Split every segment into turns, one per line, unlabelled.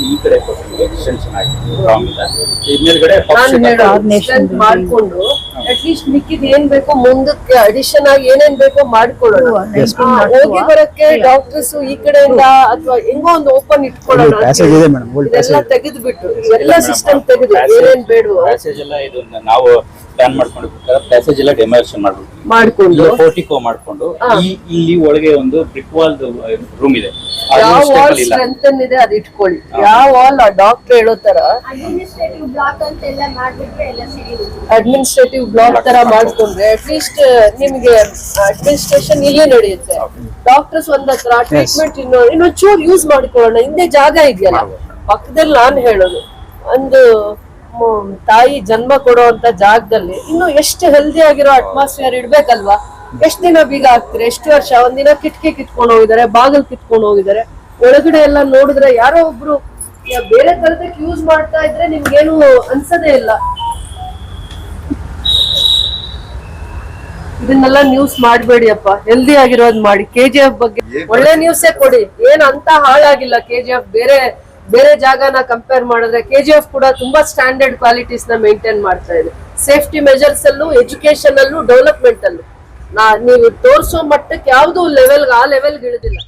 ಈ ಕಡೆ ಮೇಲ್ಗಡೆ
ಮಾಡ್ಕೊಂಡು ಅಟ್ಲೀಸ್ಟ್ ಮಿಕ್ಕಿದ್ ಏನ್ ಬೇಕೋ ಮುಂದಕ್ಕೆ ಅಡಿಷನ್ ಆಗಿ ಏನೇನ್ ಬೇಕೋ ಮಾಡ್ಕೊಳ್ಳೋಣ. ಹೋಗಿ ಬರಕ್ಕೆ ಡಾಕ್ಟರ್ಸ್ ಈ ಕಡೆಯಿಂದ ಅಥವಾ ಹೆಂಗೋ ಒಂದು ಓಪನ್ ಇಟ್ಕೊಳ್ಳೋಣ. ಇದೆಲ್ಲ ತೆಗೆದು ಬಿಟ್ಟು ಎಲ್ಲ ಸಿಸ್ಟಮ್ ತೆಗೆದು ಏನೇನ್ ಬೇಡವೋ
ನಾವು ಪ್ಲಾನ್ ಮಾಡ್ಕೊಂಡು ಪ್ಯಾಸೇಜ್ ಎಲ್ಲ ಡೆಮಾಲಿಷನ್ ಮಾಡ್ಕೊಂಡು ಪೋರ್ಟಿಕೋ ಮಾಡ್ಕೊಂಡು ಇಲ್ಲಿ ಒಳಗೆ ಒಂದು ಬ್ರಿಕ್ ವಾಲ್ ರೂಮ್ ಇದೆ.
ಯಾವ ವಾಲ್ ಸ್ಟ್ರೆಂಥನ್ ಇದೆ ಅದು ಇಟ್ಕೊಳ್ಳಿ. ಯಾವ ವಾಲ್ ಡಾಕ್ಟರ್ ಹೇಳೋ ತರ ಅಡ್ಮಿನಿಸ್ಟ್ರೇಟಿವ್ ಬ್ಲಾಕ್ ತರ ಮಾಡ್ಕೊಂಡ್ರೆ ಅಟ್ಲೀಸ್ಟ್ ನಿಮ್ಗೆ ಅಡ್ಮಿನಿಸ್ಟ್ರೇಷನ್ ಇಲ್ಲೇ ನಡೆಯುತ್ತೆ. ಡಾಕ್ಟರ್ಸ್ ಒಂದತ್ರ ಟ್ರೀಟ್ಮೆಂಟ್ ಇನ್ನೊಂಚೂರು ಯೂಸ್ ಮಾಡ್ಕೊಳ್ಳೋಣ. ಹಿಂದೆ ಜಾಗ ಇದೆಯಲ್ಲ ಪಕ್ಕದಲ್ಲಿ ನಾನ್ ಹೇಳೋದು, ಒಂದು ತಾಯಿ ಜನ್ಮ ಕೊಡುವಂತ ಜಾಗದಲ್ಲಿ ಇನ್ನು ಎಷ್ಟು ಹೆಲ್ದಿ ಆಗಿರೋ ಅಟ್ಮಾಸ್ಫಿಯರ್ ಇಡ್ಬೇಕಲ್ವಾ? ಎಷ್ಟ್ ದಿನ ಬೀಗ ಹಾಕ್ತಾರೆ? ಎಷ್ಟು ವರ್ಷ? ಒಂದಿನ ಕಿಟಕಿ ಕಿತ್ಕೊಂಡು ಹೋಗಿದ್ದಾರೆ, ಬಾಗಿಲು ಕಿತ್ಕೊಂಡು ಹೋಗಿದ್ದಾರೆ. ಒಳಗಡೆ ಎಲ್ಲ ನೋಡಿದ್ರೆ ಯಾರೋ ಒಬ್ರು ಬೇರೆ ತರದಕ್ಕೆ ಯೂಸ್ ಮಾಡ್ತಾ ಇದ್ರೆ ನಿಮ್ಗೇನು ಅನ್ಸದೇ ಇಲ್ಲ. ಇದನ್ನೆಲ್ಲ ನ್ಯೂಸ್ ಮಾಡ್ಬೇಡಿ ಅಪ್ಪ, ಹೆಲ್ದಿ ಆಗಿರೋದ್ ಮಾಡಿ. KGF ಬಗ್ಗೆ ಒಳ್ಳೆ ನ್ಯೂಸೇ ಕೊಡಿ. ಏನ್ ಅಂತ ಹಾಳಾಗಿಲ್ಲ KGF. ಬೇರೆ ಜಾಗನ ಕಂಪೇರ್ ಮಾಡಿದ್ರೆ KGF ಕೂಡ ತುಂಬಾ ಸ್ಟ್ಯಾಂಡರ್ಡ್ ಕ್ವಾಲಿಟೀಸ್ ನ ಮೇಂಟೈನ್ ಮಾಡ್ತಾ ಇದೆ. ಸೇಫ್ಟಿ ಮೆಜರ್ಸ್ ಅಲ್ಲೂ, ಎಜುಕೇಶನ್ ಅಲ್ಲೂ, ಡೆವಲಪ್ಮೆಂಟ್ ಅಲ್ಲೂ ನೀವು ತೋರಿಸೋ ಮಟ್ಟಕ್ಕೆ ಯಾವ್ದು ಆ ಲೆವೆಲ್ಗೆ ಇಳಿದಿಲ್ಲ.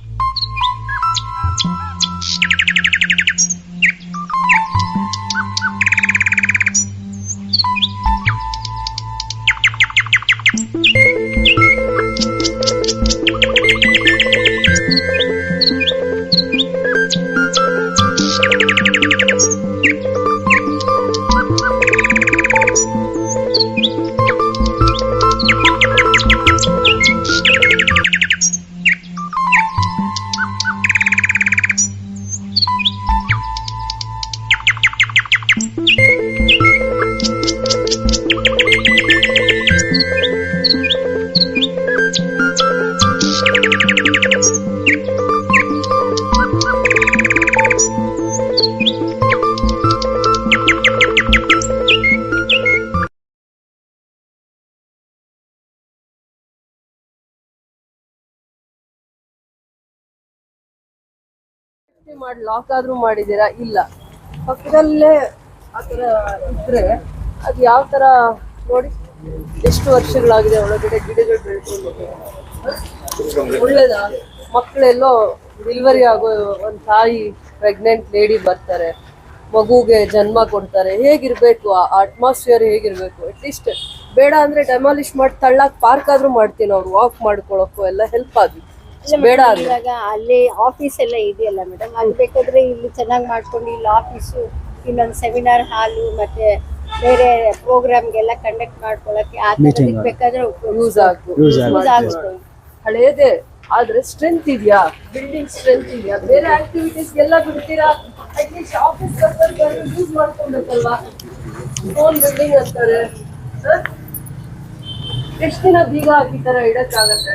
ಮಾಡಿ ಲಾಕ್ ಆದ್ರೂ ಮಾಡಿದೀರಾ? ಇಲ್ಲ. ಪಕ್ಕದಲ್ಲೇ ಆತರ ಇದ್ರೆ ಅದು ಯಾವ ತರ ನೋಡಿ, ಎಷ್ಟು ವರ್ಷಗಳಾಗಿದೆ ಒಳಗಡೆ ಗಿಡಗಳು ಬೆಳ್ಕೊಂಡಿದೆ. ಒಳ್ಳೇದ? ಮಕ್ಕಳೆಲ್ಲೋ ಡೆಲಿವರಿ ಆಗೋ ಒಂದ್ ತಾಯಿ ಪ್ರೆಗ್ನೆಂಟ್ ಲೇಡಿ ಬರ್ತಾರೆ, ಮಗುಗೆ ಜನ್ಮ ಕೊಡ್ತಾರೆ. ಹೇಗಿರ್ಬೇಕು ಆ ಅಟ್ಮಾಸ್ಫಿಯರ್? ಹೇಗಿರ್ಬೇಕು? ಅಟ್ಲೀಸ್ಟ್ ಬೇಡ ಅಂದ್ರೆ ಡೆಮಾಲಿಷ್ ಮಾಡಿ ತಳ್ಳಾಕ್ ಪಾರ್ಕ್ ಆದ್ರೂ ಮಾಡ್ತೀನಿ, ಅವ್ರು ವಾಕ್ ಮಾಡ್ಕೊಳಕ್ಕೂ ಎಲ್ಲ ಹೆಲ್ಪ್ ಆಗಿ. ಬೇಡ
ಇವಾಗ ಅಲ್ಲಿ ಆಫೀಸ್ ಎಲ್ಲ ಇದೆಯಲ್ಲ ಮೇಡಮ್, ಅಲ್ಲಿ ಬೇಕಾದ್ರೆ ಇಲ್ಲಿ ಚೆನ್ನಾಗಿ ಮಾಡ್ಕೊಂಡು ಇಲ್ಲಿ ಆಫೀಸು, ಇನ್ನೊಂದು ಸೆಮಿನಾರ್ ಹಾಲು ಮತ್ತೆ ಬೇರೆ ಪ್ರೋಗ್ರಾಮ್ಗೆಲ್ಲ ಕಂಡಕ್ಟ್ ಮಾಡ್ಕೊಳಕ್ಕೆ ಆ ತರ ಬೇಕಾದ್ರೆ
ಯೂಸ್ ಆಗುತ್ತೆ. ಹಳೇದೇ ಆದ್ರೆ ಸ್ಟ್ರೆಂತ್ ಇದೆಯಾ? ಬಿಲ್ಡಿಂಗ್ ಸ್ಟ್ರೆಂತ್ ಇದೆಯಾ? ಬೇರೆ ಆಕ್ಟಿವಿಟೀಸ್ಗೆಲ್ಲ ಬಿಡ್ತೀರಾ? ಅಟ್ಲೀಸ್ಟ್ ಆಫೀಸ್ ಯೂಸ್ ಮಾಡ್ಕೊಬೇಕಲ್ವಾ? ಫೋನ್ ಬಿಲ್ಡಿಂಗ್ ಅಂತಾರೆ. ಎಷ್ಟು ದಿನ ಬೀಗ ಹಾಕಿತರ ಇಡಕ್ಕಾಗತ್ತೆ?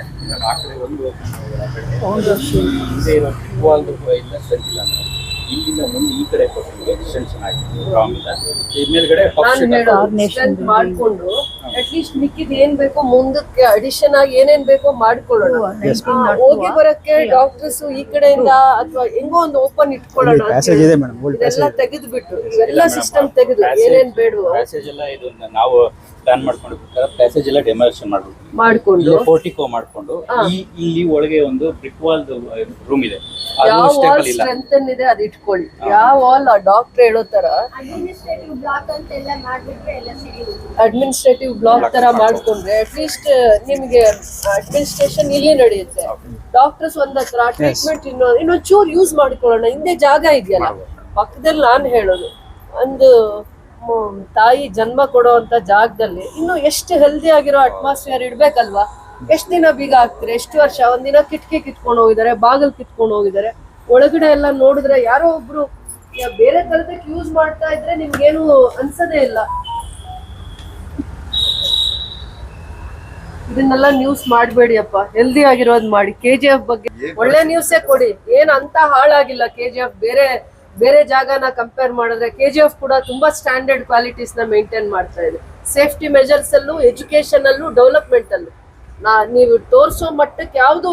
ಇಲ್ಲಿಂದ ಮುಂದೆ ಈ ಕಡೆ ಮೇಲ್ಗಡೆ
ಮಾಡ್ಕೊಂಡು ಅಟ್ಲೀಸ್ಟ್ ಮಿಕ್ಕಿದ್ ಏನ್ ಬೇಕೋ ಮುಂದಕ್ಕೆ ಅಡಿಷನ್ ಆಗಿ ಏನೇನ್ ಬೇಕೋ ಮಾಡ್ಕೊಳ್ಳೋಣ. ಹೋಗಿ ಬರಕ್ಕೆ ಡಾಕ್ಟರ್ಸ್ ಈ ಕಡೆಯಿಂದ ಅಥವಾ ಹೆಂಗೋ ಒಂದು ಓಪನ್ ಇಟ್ಕೊಳ್ಳೋಣ. ಇದೆಲ್ಲ ತೆಗೆದು ಬಿಟ್ಟು ಎಲ್ಲ ಸಿಸ್ಟಮ್ ತೆಗೆದು ಏನೇನ್ ಬೇಡವೋ
ನಾವು ಪ್ಲಾನ್ ಮಾಡ್ಕೊಂಡು ಪ್ಯಾಸೇಜ್ ಎಲ್ಲ ಡೆಮಾಲಿಷನ್ ಮಾಡ್ಕೊಂಡು ಪೋರ್ಟಿಕೋ ಮಾಡ್ಕೊಂಡು ಇಲ್ಲಿ ಒಳಗೆ ಒಂದು ಬ್ರಿಕ್ ವಾಲ್ ರೂಮ್ ಇದೆ.
ಯಾವ ವಾಲ್ ಸ್ಟ್ರೆಂಥನ್ ಇದೆ ಅದು ಇಟ್ಕೊಳ್ಳಿ. ಯಾವ ವಾಲ್ ಡಾಕ್ಟರ್ ಹೇಳೋ ತರ ಅಡ್ಮಿನಿಸ್ಟ್ರೇಟಿವ್ ಬ್ಲಾಕ್ ತರ ಮಾಡ್ಕೊಂಡ್ರೆ ಅಟ್ಲೀಸ್ಟ್ ನಿಮ್ಗೆ ಅಡ್ಮಿನಿಸ್ಟ್ರೇಷನ್ ಇಲ್ಲೇ ನಡೆಯುತ್ತೆ. ಡಾಕ್ಟರ್ಸ್ ಒಂದತ್ರ ಟ್ರೀಟ್ಮೆಂಟ್ ಇನ್ನೊಂಚೂರು ಯೂಸ್ ಮಾಡ್ಕೊಳ್ಳೋಣ. ಹಿಂದೆ ಜಾಗ ಇದೆಯಲ್ಲ ಪಕ್ಕದಲ್ಲಿ ನಾನ್ ಹೇಳೋದು, ಒಂದು ತಾಯಿ ಜನ್ಮ ಕೊಡುವಂತ ಜಾಗದಲ್ಲಿ ಇನ್ನು ಎಷ್ಟು ಹೆಲ್ದಿ ಆಗಿರೋ ಅಟ್ಮಾಸ್ಫಿಯರ್ ಇಡ್ಬೇಕಲ್ವಾ? ಎಷ್ಟ್ ದಿನ ಬೀಗ ಹಾಕ್ತಾರೆ? ಎಷ್ಟು ವರ್ಷ? ಒಂದಿನ ಕಿಟಕಿ ಕಿತ್ಕೊಂಡು ಹೋಗಿದ್ದಾರೆ, ಬಾಗಿಲು ಕಿತ್ಕೊಂಡು ಹೋಗಿದ್ದಾರೆ. ಒಳಗಡೆ ಎಲ್ಲ ನೋಡಿದ್ರೆ ಯಾರೋ ಒಬ್ರು ಬೇರೆ ತರದಕ್ಕೆ ಯೂಸ್ ಮಾಡ್ತಾ ಇದ್ರೆ ನಿಮ್ಗೇನು ಅನ್ಸದೇ ಇಲ್ಲ. ಇದನ್ನೆಲ್ಲ ನ್ಯೂಸ್ ಮಾಡ್ಬೇಡಿ ಅಪ್ಪ, ಹೆಲ್ದಿ ಆಗಿರೋದ್ ಮಾಡಿ. KGF ಬಗ್ಗೆ ಒಳ್ಳೆ ನ್ಯೂಸೇ ಕೊಡಿ. ಏನ್ ಅಂತ ಹಾಳಾಗಿಲ್ಲ KGF. ಬೇರೆ ಜಾಗನ ಕಂಪೇರ್ ಮಾಡಿದ್ರೆ KGF ಕೂಡ ತುಂಬಾ ಸ್ಟ್ಯಾಂಡರ್ಡ್ ಕ್ವಾಲಿಟೀಸ್ ನ ಮೇಂಟೈನ್ ಮಾಡ್ತಾ ಇದೆ. ಸೇಫ್ಟಿ ಮೆಜರ್ಸ್ ಅಲ್ಲೂ, ಎಜುಕೇಶನ್ ಅಲ್ಲೂ, ಡೆವಲಪ್ಮೆಂಟ್ ಅಲ್ಲೂ ನೀವು ತೋರಿಸೋ ಮಟ್ಟಕ್ಕೆ ಯಾವ್ದು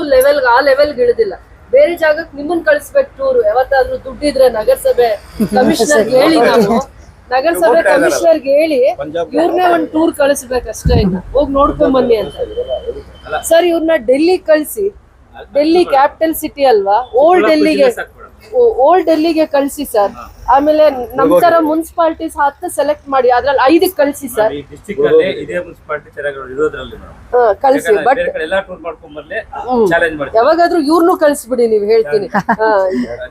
ಆ ಲೆವೆಲ್ಗೆ ಇಳಿದಿಲ್ಲ. ಬೇರೆ ಜಾಗಕ್ಕೆ ನಿಮ್ಮನ್ನ ಕಳಿಸ್ಬೇಕು ಟೂರ್. ಯಾವತ್ತಾದ್ರೂ ದುಡ್ಡಿದ್ರೆ ನಗರಸಭೆ ಕಮಿಷನರ್ಗೆ ಹೇಳಿ, ನಾವು ನಗರಸಭೆ ಕಮಿಷನರ್ಗೆ ಹೇಳಿ ಇವ್ರನ್ನೇ ಒಂದ್ ಟೂರ್ ಕಳಿಸ್ಬೇಕಷ್ಟೇ, ಇನ್ನ ಹೋಗಿ ನೋಡ್ಕೊಂಡ್ ಬನ್ನಿ ಅಂತ. ಸರ್ ಇವ್ರನ್ನ ಡೆಲ್ಲಿ ಕಳ್ಸಿ, ಡೆಲ್ಲಿ ಕ್ಯಾಪಿಟಲ್ ಸಿಟಿ ಅಲ್ವಾ, ಓಲ್ಡ್ ಡೆಲ್ಲಿಗೆ ಕಳ್ಸಿ ಸರ್. ಆಮೇಲೆ ನಮ್ ತರ ಮುನ್ಸಿಪಾಲಿಟೀಸ್ 10 ಸೆಲೆಕ್ಟ್ ಮಾಡಿ, ಅದ್ರಲ್ಲಿ 5 ಕಳ್ಸಿ ಸರ್. ಕಳ್ಸಿ, ಬಟ್ ಯಾವಾಗಾದ್ರೂ ಇವ್ರನ್ನೂ ಕಳ್ಸಿಬಿಡಿ, ನೀವ್ ಹೇಳ್ತೀನಿ.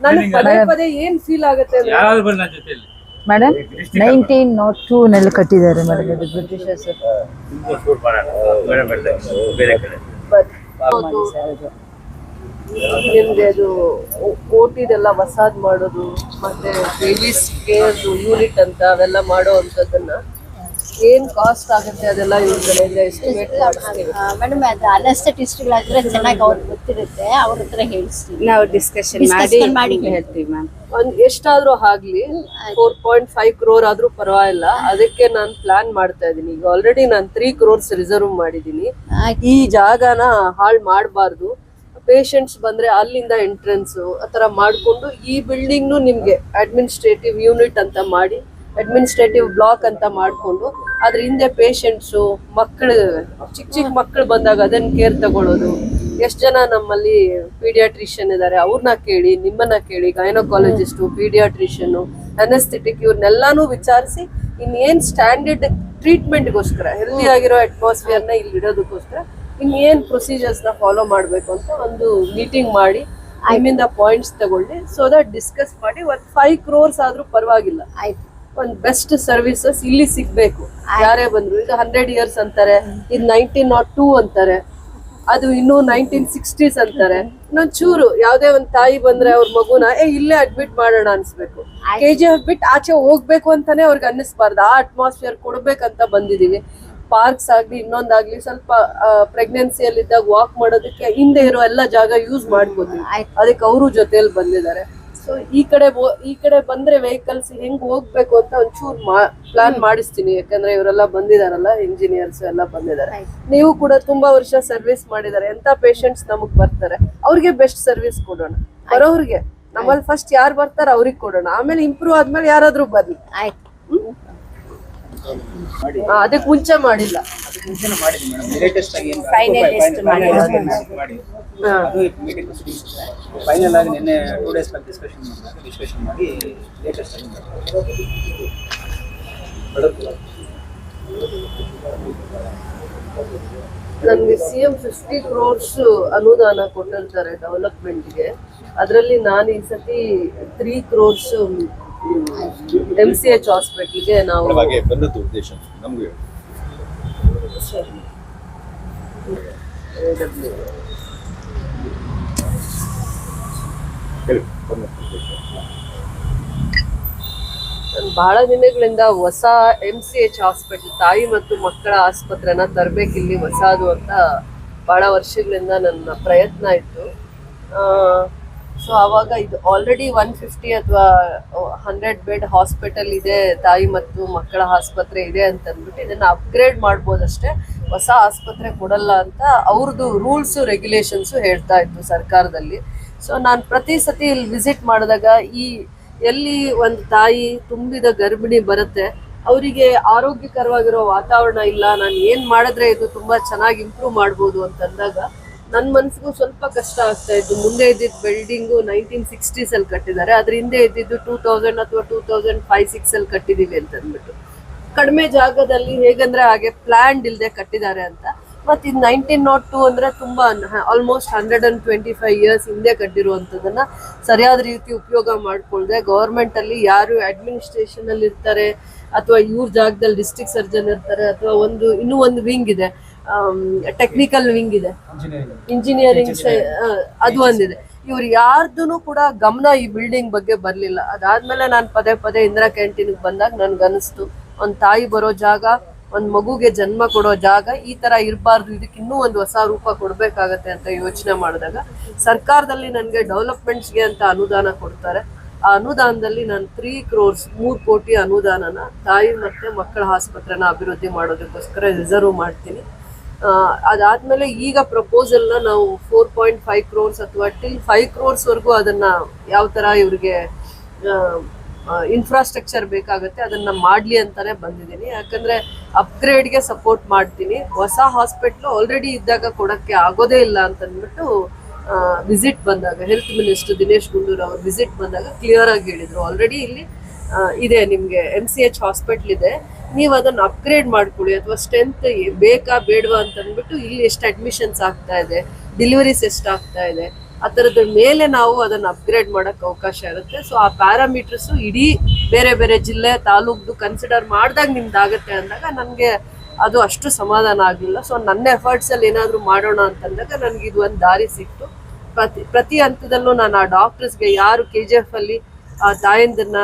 ನನಗೆ ಪದೇ ಪದೇ ಏನ್ ಫೀಲ್ ಆಗುತ್ತೆ
ಮೇಡಮ್ 1902 ನಲ್ಲಿ ಕಟ್ಟಿದ್ದಾರೆ ಮೇಡಮ್, ಇದು ಬ್ರಿಟಿಷರ್ಸ್.
ನಿಮ್ಗೆ ಅದು ಕೋಟಿದೆಲ್ಲ ವಸಾದ್ ಮಾಡೋದು, ಮತ್ತೆ ಬೇಬೀಸ್ ಕೇರ್ ಯೂನಿಟ್ ಅಂತ ಅವೆಲ್ಲ ಮಾಡೋ ಅಂತದನ್ನ ಏನ್ ಕಾಸ್ಟ್ ಆಗುತ್ತೆ ಅದೆಲ್ಲ ಇವ್ರ ಕಡೆಯಿಂದ ಎಸ್ಟಿಮೇಟ್ ಮಾಡಿಸ್ತೀವಿ
ಮೇಡಮ್. ಅದು ಅನಸ್ಥೆಟಿಸ್ಟ್ಗಳಾದ್ರೆ ಚೆನ್ನಾಗಿ ಅವ್ರಿಗೆ ಗೊತ್ತಿರುತ್ತೆ, ಅವ್ರ ಹತ್ರ ಹೇಳಿಸ್ತೀವಿ,
ನಾವು ಡಿಸ್ಕಷನ್ ಮಾಡಿ ಹೇಳ್ತೀವಿ ಮ್ಯಾಮ್.
ಒಂದ್ ಎಷ್ಟಾದ್ರೂ ಆಗ್ಲಿ 4.5 crore ಆದ್ರೂ ಪರವಾಗಿಲ್ಲ. ಅದಕ್ಕೆ ನಾನು ಪ್ಲಾನ್ ಮಾಡ್ತಾ ಇದೀನಿ. ಈಗ ಆಲ್ರೆಡಿ ನಾನು 3 crores ರಿಸರ್ವ್ ಮಾಡಿದೀನಿ. ಈ ಜಾಗನ ಹಾಳು ಮಾಡಬಾರ್ದು. ಪೇಷಂಟ್ಸ್ ಬಂದ್ರೆ ಅಲ್ಲಿಂದ ಎಂಟ್ರೆನ್ಸ್ ಆತರ ಮಾಡ್ಕೊಂಡು ಈ ಬಿಲ್ಡಿಂಗ್ನು ನಿಮ್ಗೆ ಅಡ್ಮಿನಿಸ್ಟ್ರೇಟಿವ್ ಯೂನಿಟ್ ಅಂತ ಮಾಡಿ, ಅಡ್ಮಿನಿಸ್ಟ್ರೇಟಿವ್ ಬ್ಲಾಕ್ ಅಂತ ಮಾಡ್ಕೊಂಡು ಅದ್ರ ಹಿಂದೆ ಪೇಷಂಟ್ಸು ಮಕ್ಕಳು, ಚಿಕ್ಕ ಮಕ್ಕಳು ಬಂದಾಗ ಅದನ್ನ ಕೇರ್ ತಗೊಳ್ಳೋದು. ಎಷ್ಟು ಜನ ನಮ್ಮಲ್ಲಿ ಪೀಡಿಯಾಟ್ರಿಷಿಯನ್ ಇದ್ದಾರೆ, ಅವ್ರನ್ನ ಕೇಳಿ, ನಿಮ್ಮನ್ನ ಕೇಳಿ, ಗೈನೋಕಾಲಜಿಸ್ಟು, ಪೀಡಿಯಾಟ್ರಿಷಿಯನ್, ಅನೆಸ್ಥೆಟಿಕ್, ಇವ್ರನ್ನೆಲ್ಲಾನು ವಿಚಾರಿಸಿ ಇನ್ನೇನ್ ಸ್ಟ್ಯಾಂಡರ್ಡ್ ಟ್ರೀಟ್ಮೆಂಟ್ಗೋಸ್ಕರ, ಹೆಲ್ದಿ ಆಗಿರೋ ಅಟ್ಮಾಸ್ಫಿಯರ್ನ ಇಲ್ಲಿ ಇಡೋದಕ್ಕೋಸ್ಕರ ಇನ್ನೇನ್ ಪ್ರೊಸೀಜರ್ಸ್ ನ ಫಾಲೋ ಮಾಡ್ಬೇಕು ಅಂತ ಒಂದು ಮೀಟಿಂಗ್ ಮಾಡಿ ನಿಮ್ಮಿಂದ ಪಾಯಿಂಟ್ಸ್ ತಗೊಳ್ಳಿ. ಸೊ ದಟ್ ಡಿಸ್ಕಸ್ ಮಾಡಿ ಒಂದ್ 5 crores ಆದ್ರೂ ಪರವಾಗಿಲ್ಲ, ಒಂದ್ ಬೆಸ್ಟ್ ಸರ್ವಿಸಸ್ ಇಲ್ಲಿ ಸಿಗ್ಬೇಕು. ಯಾರೇ ಬಂದ್ರು, ಇದು 100 years ಅಂತಾರೆ, ಇದು 1902 ಅಂತಾರೆ, ಅದು ಇನ್ನು 1960s ಅಂತಾರೆ. ಇನ್ನೊಂದ್ ಚೂರು ಯಾವ್ದೇ ಒಂದ್ ತಾಯಿ ಬಂದ್ರೆ ಅವ್ರ ಮಗುನ ಇಲ್ಲೇ ಅಡ್ಮಿಟ್ ಮಾಡೋಣ ಅನ್ಸ್ಬೇಕು. KGF ಬಿಟ್ಟು ಆಚೆ ಹೋಗ್ಬೇಕು ಅಂತಾನೆ ಅವ್ರಿಗೆ ಅನ್ನಿಸ್ಬಾರ್ದು. ಆ ಅಟ್ಮಾಸ್ಫಿಯರ್ ಕೊಡ್ಬೇಕಂತ ಬಂದಿದೀವಿ. ಪಾರ್ಕ್ಸ್ ಆಗ್ಲಿ ಇನ್ನೊಂದಾಗ್ಲಿ ಸ್ವಲ್ಪ ಪ್ರೆಗ್ನೆನ್ಸಿಯಲ್ಲಿದ್ದಾಗ ವಾಕ್ ಮಾಡೋದಕ್ಕೆ ಹಿಂದೆ ಇರೋ ಎಲ್ಲ ಜಾಗ ಯೂಸ್ ಮಾಡ್ಬೋದು. ಅದಕ್ಕೆ ಅವರು ಜೊತೆಯಲ್ಲಿ ಬಂದಿದ್ದಾರೆ. ಸೊ ಈ ಕಡೆ ಬಂದ್ರೆ ವೆಹಿಕಲ್ಸ್ ಹೆಂಗ್ ಹೋಗ್ಬೇಕು ಅಂತ ಒಂಚೂರು ಪ್ಲಾನ್ ಮಾಡಿಸ್ತೀನಿ. ಯಾಕಂದ್ರೆ ಇವರೆಲ್ಲ ಬಂದಿದಾರಲ್ಲ, ಇಂಜಿನಿಯರ್ಸ್ ಎಲ್ಲ ಬಂದಿದ್ದಾರೆ. ನೀವು ಕೂಡ ತುಂಬಾ ವರ್ಷ ಸರ್ವಿಸ್ ಮಾಡಿದ್ದಾರೆ. ಎಂತ ಪೇಷಂಟ್ಸ್ ನಮಗ್ ಬರ್ತಾರೆ, ಅವ್ರಿಗೆ ಬೆಸ್ಟ್ ಸರ್ವಿಸ್ ಕೊಡೋಣ. ಬರೋವ್ರಿಗೆ ನಮ್ಮಲ್ಲಿ ಫಸ್ಟ್ ಯಾರು ಬರ್ತಾರ ಅವ್ರಿಗೆ ಕೊಡೋಣ, ಆಮೇಲೆ ಇಂಪ್ರೂವ್ ಆದ್ಮೇಲೆ ಯಾರಾದ್ರೂ ಬರ್ಲಿ. ಅದಕ್ಕೆ ಮುಂಚೆ ಮಾಡಿಲ್ಲ.
ಫೈನಲ್ ಆಗಿ ನಿನ್ನೆ 2 days ಡಿಸ್ಕಷನ್ ಮಾಡಿ ಲೇಟೆಸ್ಟ್ ಆಗಿ
ನನ್ಗೆ CM 50 crores ಅನುದಾನ ಕೊಟ್ಟಿರ್ತಾರೆ ಡೆವಲಪ್ಮೆಂಟ್ಗೆ. ಅದರಲ್ಲಿ ನಾನು ಈ ಸತಿ 3 crores MCH ಹಾಸ್ಪಿಟಲ್ಗೆ ನಾವು
ಬಂದದ್ದು ಉದ್ದೇಶ ನಮ್ಗೆ
ಬಹಳ ದಿನಗಳಿಂದ ಹೊಸ MCH ಹಾಸ್ಪಿಟಲ್, ತಾಯಿ ಮತ್ತು ಮಕ್ಕಳ ಆಸ್ಪತ್ರೆನ ತರಬೇಕಿಲ್ಲಿ ಹೊಸದು ಅಂತ ಬಹಳ ವರ್ಷಗಳಿಂದ ನನ್ನ ಪ್ರಯತ್ನ ಇತ್ತು. ಸೊ ಆವಾಗ ಇದು ಆಲ್ರೆಡಿ 150 ಅಥವಾ 100 ಬೆಡ್ ಹಾಸ್ಪಿಟಲ್ ಇದೆ, ತಾಯಿ ಮತ್ತು ಮಕ್ಕಳ ಆಸ್ಪತ್ರೆ ಇದೆ ಅಂತ ಅಂದ್ಬಿಟ್ಟು ಇದನ್ನ ಅಪ್ಗ್ರೇಡ್ ಮಾಡ್ಬೋದಷ್ಟೇ, ಹೊಸ ಆಸ್ಪತ್ರೆ ಕೊಡಲ್ಲ ಅಂತ ಅವ್ರದ್ದು ರೂಲ್ಸು ರೆಗ್ಯುಲೇಷನ್ಸು ಹೇಳ್ತಾ ಇತ್ತು ಸರ್ಕಾರದಲ್ಲಿ. ಸೊ ನಾನು ಪ್ರತಿ ಸತಿ ಇಲ್ಲಿ ವಿಸಿಟ್ ಮಾಡಿದಾಗ ಎಲ್ಲಿ ಒಂದು ತಾಯಿ ತುಂಬಿದ ಗರ್ಭಿಣಿ ಬರುತ್ತೆ, ಅವರಿಗೆ ಆರೋಗ್ಯಕರವಾಗಿರೋ ವಾತಾವರಣ ಇಲ್ಲ, ನಾನು ಏನು ಮಾಡಿದ್ರೆ ಇದು ತುಂಬ ಚೆನ್ನಾಗಿ ಇಂಪ್ರೂವ್ ಮಾಡ್ಬೋದು ಅಂತಂದಾಗ ನನ್ನ ಮನಸ್ಸಿಗೂ ಸ್ವಲ್ಪ ಕಷ್ಟ ಆಗ್ತಾ ಇತ್ತು. ಮುಂದೆ ಇದ್ದಿದ್ದು ಬಿಲ್ಡಿಂಗು 1960s ಅಲ್ಲಿ ಕಟ್ಟಿದ್ದಾರೆ, ಅದ್ರ ಹಿಂದೆ ಇದ್ದಿದ್ದು 2000 ಅಥವಾ 2005-06 ಅಲ್ಲಿ ಕಟ್ಟಿದೀವಿ ಅಂತ ಅಂದ್ಬಿಟ್ಟು. ಕಡಿಮೆ ಜಾಗದಲ್ಲಿ ಹೇಗಂದ್ರೆ ಹಾಗೆ ಪ್ಲಾನ್ಡ್ ಇಲ್ಲದೆ ಕಟ್ಟಿದ್ದಾರೆ ಅಂತ. ಮತ್ತು ಇದು 1902 ಅಂದರೆ ತುಂಬ ಆಲ್ಮೋಸ್ಟ್ 125 years ಹಿಂದೆ ಕಟ್ಟಿರುವಂಥದ್ದನ್ನು ಸರಿಯಾದ ರೀತಿ ಉಪಯೋಗ ಮಾಡಿಕೊಳ್ಳದೆ ಗೌರ್ಮೆಂಟಲ್ಲಿ ಯಾರು ಅಡ್ಮಿನಿಸ್ಟ್ರೇಷನಲ್ಲಿ ಇರ್ತಾರೆ ಅಥವಾ ಇವ್ರ ಜಾಗದಲ್ಲಿ ಡಿಸ್ಟ್ರಿಕ್ಟ್ ಸರ್ಜನ್ ಇರ್ತಾರೆ ಅಥವಾ ಇನ್ನೂ ಒಂದು ವಿಂಗ್ ಇದೆ, ಟೆಕ್ನಿಕಲ್ ವಿಂಗ್ ಇದೆ, ಇಂಜಿನಿಯರಿಂಗ್ ಅದು ಒಂದಿದೆ, ಇವ್ರು ಯಾರ್ದು ಕೂಡ ಗಮನ ಈ ಬಿಲ್ಡಿಂಗ್ ಬಗ್ಗೆ ಬರಲಿಲ್ಲ. ಅದಾದ್ಮೇಲೆ ನಾನು ಪದೇ ಪದೇ ಇಂದಿರಾ ಕ್ಯಾಂಟೀನ್ಗೆ ಬಂದಾಗ ನನ್ಗನ್ನಿಸ್ತು, ಒಂದು ತಾಯಿ ಬರೋ ಜಾಗ, ಒಂದು ಮಗುಗೆ ಜನ್ಮ ಕೊಡೋ ಜಾಗ ಈ ತರ ಇರಬಾರ್ದು, ಇದಕ್ಕೆ ಇನ್ನೂ ಒಂದು ಹೊಸ ರೂಪ ಕೊಡ್ಬೇಕಾಗತ್ತೆ ಅಂತ ಯೋಚನೆ ಮಾಡಿದಾಗ ಸರ್ಕಾರದಲ್ಲಿ ನನಗೆ ಡೆವಲಪ್ಮೆಂಟ್ಸ್ಗೆ ಅಂತ ಅನುದಾನ ಕೊಡ್ತಾರೆ. ಆ ಅನುದಾನದಲ್ಲಿ ನಾನು 3 crores 3 ಕೋಟಿ ಅನುದಾನನ ತಾಯಿ ಮತ್ತೆ ಮಕ್ಕಳ ಆಸ್ಪತ್ರೆನ ಅಭಿವೃದ್ಧಿ ಮಾಡೋದಕ್ಕೋಸ್ಕರ ರಿಸರ್ವ್ ಮಾಡ್ತೀನಿ. ಅದಾದ್ಮೇಲೆ ಈಗ ಪ್ರಪೋಸಲ್ನ ನಾವು 4.5 crores ಅಥವಾ ಟಿಲ್ 5 crores ವರೆಗೂ ಅದನ್ನ ಯಾವ ತರ ಇವ್ರಿಗೆ ಇನ್ಫ್ರಾಸ್ಟ್ರಕ್ಚರ್ ಬೇಕಾಗುತ್ತೆ ಅದನ್ನ ಮಾಡ್ಲಿ ಅಂತಾನೆ ಬಂದಿದ್ದೀನಿ. ಯಾಕಂದ್ರೆ ಅಪ್ಗ್ರೇಡ್ಗೆ ಸಪೋರ್ಟ್ ಮಾಡ್ತೀನಿ. ಹೊಸ ಹಾಸ್ಪಿಟ್ಲು ಆಲ್ರೆಡಿ ಇದ್ದಾಗ ಕೊಡಕ್ಕೆ ಆಗೋದೇ ಇಲ್ಲ ಅಂತ ಅಂದ್ಬಿಟ್ಟು ವಿಸಿಟ್ ಬಂದಾಗ ಹೆಲ್ತ್ ಮಿನಿಸ್ಟರ್ ದಿನೇಶ್ ಗುಂಡೂರಾವ್ ಅವರು ವಿಸಿಟ್ ಬಂದಾಗ ಕ್ಲಿಯರ್ ಆಗಿ ಹೇಳಿದ್ರು, ಆಲ್ರೆಡಿ ಇಲ್ಲಿ ಇದೆ ನಿಮ್ಗೆ MCH ಹಾಸ್ಪಿಟ್ಲ್ ಇದೆ, ನೀವು ಅದನ್ನ ಅಪ್ಗ್ರೇಡ್ ಮಾಡ್ಕೊಳ್ಳಿ ಅಥವಾ ಸ್ಟ್ರೆಂತ್ ಬೇಕಾ ಬೇಡವಾ ಅಂತ ಅಂದ್ಬಿಟ್ಟು ಇಲ್ಲಿ ಎಷ್ಟು ಅಡ್ಮಿಷನ್ಸ್ ಆಗ್ತಾ ಇದೆ, ಡೆಲಿವರೀಸ್ ಎಷ್ಟು ಆಗ್ತಾ ಇದೆ, ಆ ಥರದ ಮೇಲೆ ನಾವು ಅದನ್ನ ಅಪ್ಗ್ರೇಡ್ ಮಾಡಕ್ ಅವಕಾಶ ಇರುತ್ತೆ. ಸೊ ಆ ಪ್ಯಾರಾಮೀಟರ್ಸ್ ಇಡೀ ಬೇರೆ ಬೇರೆ ಜಿಲ್ಲೆ ತಾಲೂಕ್ದು ಕನ್ಸಿಡರ್ ಮಾಡಿದಾಗ ನಿಮ್ದಾಗತ್ತೆ ಅಂದಾಗ ನನಗೆ ಅದು ಅಷ್ಟು ಸಮಾಧಾನ ಆಗಲಿಲ್ಲ. ಸೊ ನನ್ನ ಎಫರ್ಟ್ಸ್ ಅಲ್ಲಿ ಏನಾದರೂ ಮಾಡೋಣ ಅಂತಂದಾಗ ನನಗೆ ಇದು ಒಂದು ದಾರಿ ಸಿಕ್ತು. ಪ್ರತಿ ಹಂತದಲ್ಲೂ ನಾನು ಆ ಡಾಕ್ಟರ್ಸ್ಗೆ ಯಾರು KGF ಅಲ್ಲಿ ಆ ತಾಯಂದನ್ನ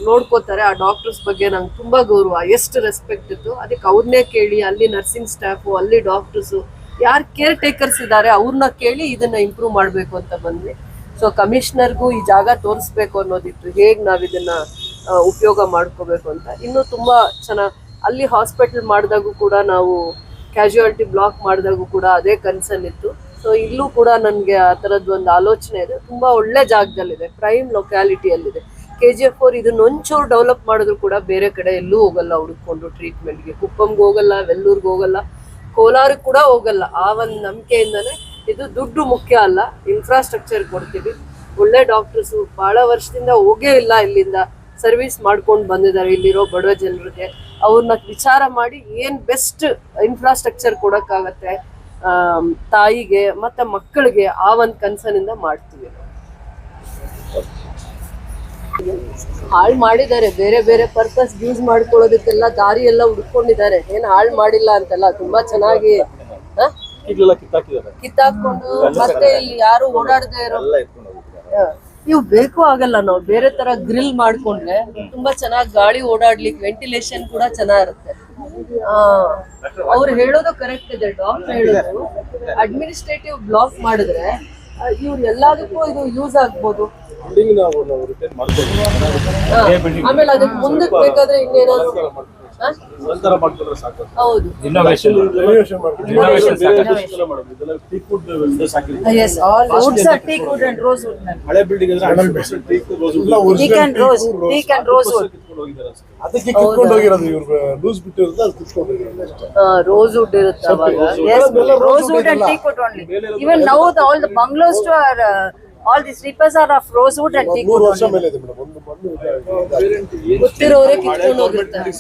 ನೋಡ್ಕೋತಾರೆ ಆ ಡಾಕ್ಟರ್ಸ್ ಬಗ್ಗೆ ನಂಗೆ ತುಂಬಾ ಗೌರವ, ಎಷ್ಟು ರೆಸ್ಪೆಕ್ಟ್ ಇತ್ತು. ಅದಕ್ಕೆ ಅವ್ರನ್ನೇ ಕೇಳಿ ಅಲ್ಲಿ ನರ್ಸಿಂಗ್ ಸ್ಟಾಫು ಅಲ್ಲಿ ಡಾಕ್ಟರ್ಸು ಯಾರು ಕೇರ್ ಟೇಕರ್ಸ್ ಇದ್ದಾರೆ ಅವ್ರನ್ನ ಕೇಳಿ ಇದನ್ನ ಇಂಪ್ರೂವ್ ಮಾಡಬೇಕು ಅಂತ ಬಂದ್ವಿ. ಸೊ ಕಮಿಷನರ್ಗೂ ಈ ಜಾಗ ತೋರಿಸ್ಬೇಕು ಅನ್ನೋದಿತ್ತು, ಹೇಗೆ ನಾವು ಇದನ್ನ ಉಪಯೋಗ ಮಾಡ್ಕೋಬೇಕು ಅಂತ. ಇನ್ನೂ ತುಂಬಾ ಚೆನ್ನಾಗಿ ಅಲ್ಲಿ ಹಾಸ್ಪಿಟಲ್ ಮಾಡಿದಾಗೂ ಕೂಡ ನಾವು ಕ್ಯಾಶುಯಾಲಿಟಿ ಬ್ಲಾಕ್ ಮಾಡಿದಾಗೂ ಕೂಡ ಅದೇ ಕನ್ಸರ್ನ್ ಇತ್ತು. ಸೊ ಇಲ್ಲೂ ಕೂಡ ನನಗೆ ಆ ಥರದ್ದು ಒಂದು ಆಲೋಚನೆ ಇದೆ. ತುಂಬಾ ಒಳ್ಳೆ ಜಾಗದಲ್ಲಿದೆ, ಪ್ರೈಮ್ ಲೊಕ್ಯಾಲಿಟಿಯಲ್ಲಿದೆ. KGF ಅವ್ರು ಇದನ್ನ ಒಂಚೂರು ಡೆವಲಪ್ ಮಾಡಿದ್ರು ಕೂಡ ಬೇರೆ ಕಡೆ ಎಲ್ಲೂ ಹೋಗಲ್ಲ ಹುಡುಕೊಂಡು ಟ್ರೀಟ್ಮೆಂಟ್ಗೆ. ಕುಪ್ಪಂಗೆ ಹೋಗಲ್ಲ, ವೆಲ್ಲೂರ್ಗೆ ಹೋಗಲ್ಲ, ಕೋಲಾರಕ್ಕೆ ಕೂಡ ಹೋಗಲ್ಲ. ಆ ಒಂದು ನಂಬಿಕೆಯಿಂದನೇ ಇದು ದುಡ್ಡು ಮುಖ್ಯ ಅಲ್ಲ, ಇನ್ಫ್ರಾಸ್ಟ್ರಕ್ಚರ್ ಕೊಡ್ತೀವಿ. ಒಳ್ಳೆ ಡಾಕ್ಟರ್ಸು ಭಾಳ ವರ್ಷದಿಂದ ಹೋಗೇ ಇಲ್ಲ ಇಲ್ಲಿಂದ ಸರ್ವಿಸ್ ಮಾಡ್ಕೊಂಡು ಬಂದಿದ್ದಾರೆ ಇಲ್ಲಿರೋ ಬಡವ ಜನರಿಗೆ. ಅವ್ರನ್ನ ವಿಚಾರ ಮಾಡಿ ಏನು ಬೆಸ್ಟ್ ಇನ್ಫ್ರಾಸ್ಟ್ರಕ್ಚರ್ ಕೊಡೋಕ್ಕಾಗತ್ತೆ ತಾಯಿಗೆ ಮತ್ತೆ ಮಕ್ಕಳಿಗೆ, ಆ ಒಂದು ಕನ್ಸರ್ನಿಂದ ಮಾಡ್ತೀವಿ. ಹಾಳು ಮಾಡಿದ್ದಾರೆ, ಬೇರೆ ಬೇರೆ ಪರ್ಪಸ್ ಯೂಸ್ ಮಾಡ್ಕೊಳ್ಳೋದಕ್ಕೆಲ್ಲ ದಾರಿ ಎಲ್ಲ ಹುಡ್ಕೊಂಡಿದ್ದಾರೆ, ಏನ್ ಹಾಳು ಮಾಡಿಲ್ಲ ಅಂತೆಲ್ಲ. ತುಂಬಾ ಚೆನ್ನಾಗಿ ಕಿತ್ತಾಕೊಂಡು ಮತ್ತೆ ಇಲ್ಲಿ ಯಾರು ಓಡಾಡದೆ ಇರೋ ಇವು ಬೇಕು ಆಗಲ್ಲ. ನಾವು ಬೇರೆ ತರ ಗ್ರಿಲ್ ಮಾಡ್ಕೊಂಡ್ರೆ ತುಂಬಾ ಚೆನ್ನಾಗಿ ಗಾಳಿ ಓಡಾಡ್ಲಿಕ್ಕೆ ವೆಂಟಿಲೇಷನ್ ಕೂಡ ಚೆನ್ನಾಗಿರುತ್ತೆ. ಅವ್ರು ಹೇಳೋದು ಕರೆಕ್ಟ್ ಇದೆ, ಡಾಕ್ಟರ್ ಹೇಳೋದು ಅಡ್ಮಿನಿಸ್ಟ್ರೇಟಿವ್ ಬ್ಲಾಕ್ ಮಾಡಿದ್ರೆ ಇವ್ರು ಎಲ್ಲದಕ್ಕೂ ಇದು ಯೂಸ್ ಆಗ್ಬೋದು. ಆಮೇಲೆ ಅದಕ್ಕೆ ಮುಂದಕ್ಕೆ ಬೇಕಾದ್ರೆ ಇನ್ನೇನಾದ್ರು ಹೌದು
ಹಳೆ ಬಿಲ್ಡಿಂಗ್ ಅದಕ್ಕೆ ಕಿತ್ಕೊಂಡು ಹೋಗಿರೋದು ಇವ್ರು ಲೂಸ್ ಬಿಟ್ಟಿರೋದು ಅದು ಕಿತ್ಕೊಂಡು ಹೋಗಿರೋದು.
ರೋಸ್ವುಡ್ ಇರುತ್ತೆ ಅವಾಗ.
rosewood and teakwood only. Even now all the bungalows too are all the sleepers are of rosewood and teakwood
3 ವರ್ಷ
only.
ಮೇಲೆ ಇದೆ ಮೇಡಮ್. ಒಂದು ಮಣ್ಣು
ಗೊತ್ತಿರೋರೇ ಕಿತ್ಕೊಂಡು ಹೋಗಿರ್ತಾರೆ.